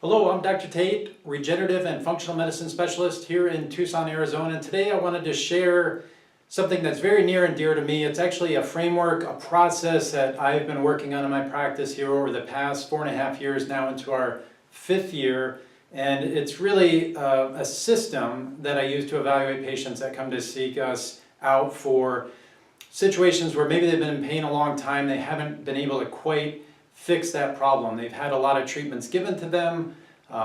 Hello, I'm Dr. Tait, Regenerative and Functional Medicine Specialist here in Tucson, Arizona. And today I wanted to share something that's very near and dear to me. It's actually a framework, a process that I've been working on in my practice here over the past 4.5 years, now into our 5th year. And it's really a system that I use to evaluate patients that come to seek us out for situations where maybe they've been in pain a long time, they haven't been able to quite fix that problem. They've had a lot of treatments given to them.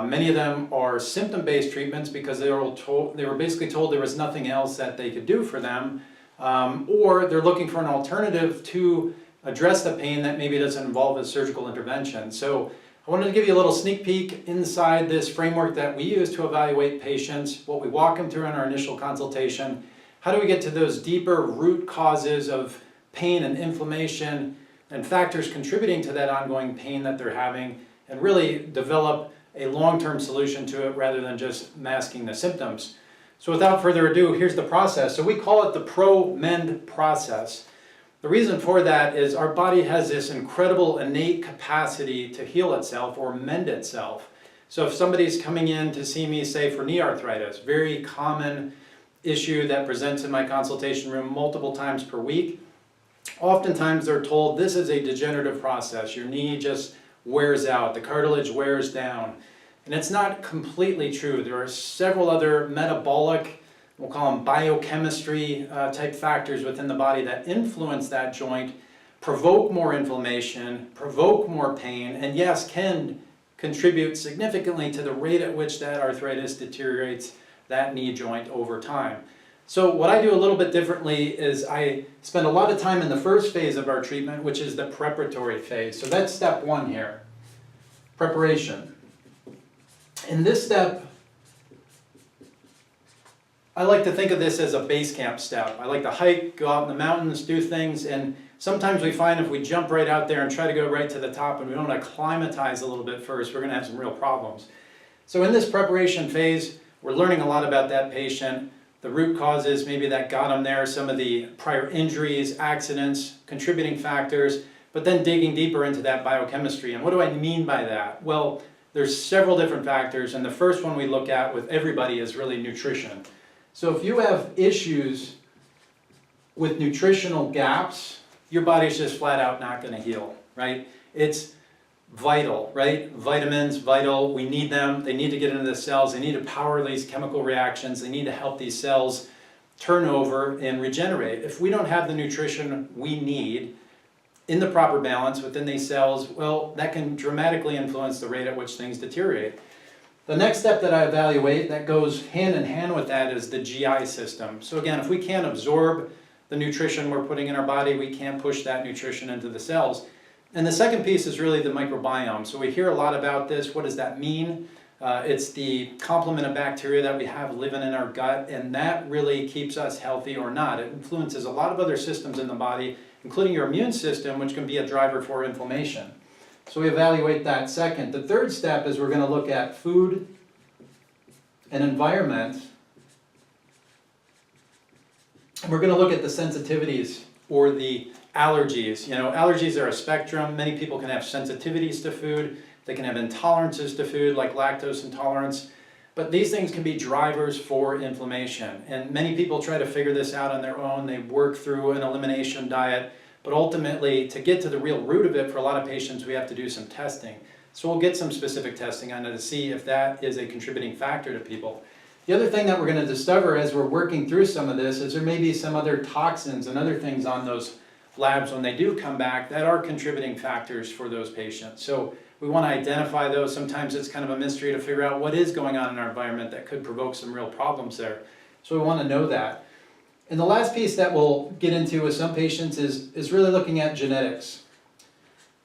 Many of them are symptom-based treatments because they were basically told there was nothing else that they could do for them, or they're looking for an alternative to address the pain that maybe doesn't involve a surgical intervention. So I wanted to give you a little sneak peek inside this framework that we use to evaluate patients, what we walk them through in our initial consultation. How do we get to those deeper root causes of pain and inflammation and factors contributing to that ongoing pain that they're having, and really develop a long-term solution to it rather than just masking the symptoms. So without further ado, here's the process. So we call it the ProMend Process. The reason for that is our body has this incredible innate capacity to heal itself or mend itself. So if somebody's coming in to see me, say for knee arthritis, very common issue that presents in my consultation room multiple times per week, oftentimes they're told this is a degenerative process. Your knee just wears out, the cartilage wears down. And it's not completely true. There are several other metabolic, we'll call them biochemistry type factors within the body that influence that joint, provoke more inflammation, provoke more pain, and yes, can contribute significantly to the rate at which that arthritis deteriorates that knee joint over time. So what I do a little bit differently is I spend a lot of time in the first phase of our treatment, which is the preparatory phase. So that's step one here, preparation. In this step, I like to think of this as a base camp step. I like to hike, go out in the mountains, do things, and sometimes we find if we jump right out there and try to go right to the top and we don't acclimatize a little bit first, we're going to have some real problems. So in this preparation phase, we're learning a lot about that patient, the root causes maybe that got them there, some of the prior injuries, accidents, contributing factors, but then digging deeper into that biochemistry. And what do I mean by that? Well, there's several different factors, and the first one we look at with everybody is really nutrition. So if you have issues with nutritional gaps, your body's just flat out not going to heal, right? It's vital, right? Vitamins, vital, we need them. They need to get into the cells. They need to power these chemical reactions. They need to help these cells turn over and regenerate. If we don't have the nutrition we need in the proper balance within these cells, well, that can dramatically influence the rate at which things deteriorate. The next step that I evaluate that goes hand in hand with that is the GI system. So again, if we can't absorb the nutrition we're putting in our body, we can't push that nutrition into the cells. And the second piece is really the microbiome. So we hear a lot about this. What does that mean? It's the complement of bacteria that we have living in our gut, and that really keeps us healthy or not. It influences a lot of other systems in the body, including your immune system, which can be a driver for inflammation. So we evaluate that second. The third step is we're going to look at food and environment. And we're going to look at the sensitivities or the allergies. You know, allergies are a spectrum. Many people can have sensitivities to food. They can have intolerances to food, like lactose intolerance. But these things can be drivers for inflammation. And many people try to figure this out on their own. They work through an elimination diet. But ultimately, to get to the real root of it, for a lot of patients, we have to do some testing. So we'll get some specific testing on it to see if that is a contributing factor to people. The other thing that we're going to discover as we're working through some of this is there may be some other toxins and other things on those labs when they do come back that are contributing factors for those patients. So we want to identify those. Sometimes it's kind of a mystery to figure out what is going on in our environment that could provoke some real problems there. So we want to know that. And the last piece that we'll get into with some patients is really looking at genetics.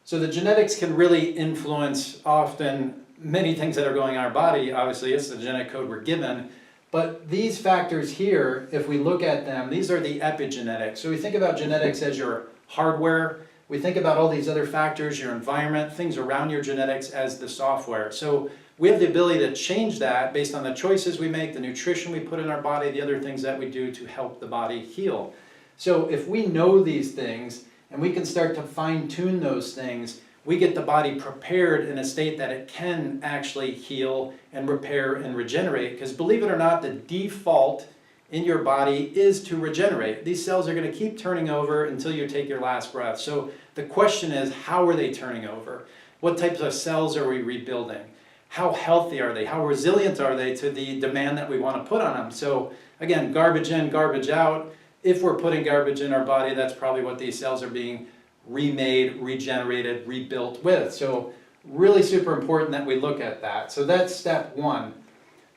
So the genetics can really influence often many things that are going on in our body. Obviously, it's the genetic code we're given. But these factors here, if we look at them, these are the epigenetics. So we think about genetics as your hardware. We think about all these other factors, your environment, things around your genetics as the software. So we have the ability to change that based on the choices we make, the nutrition we put in our body, the other things that we do to help the body heal. So if we know these things and we can start to fine-tune those things, we get the body prepared in a state that it can actually heal and repair and regenerate. Because believe it or not, the default in your body is to regenerate. These cells are going to keep turning over until you take your last breath. So the question is, how are they turning over? What types of cells are we rebuilding? How healthy are they? How resilient are they to the demand that we want to put on them? So again, garbage in, garbage out. If we're putting garbage in our body, that's probably what these cells are being remade, regenerated, rebuilt with. So really super important that we look at that. So that's step one.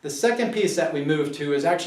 The second piece that we move to is actually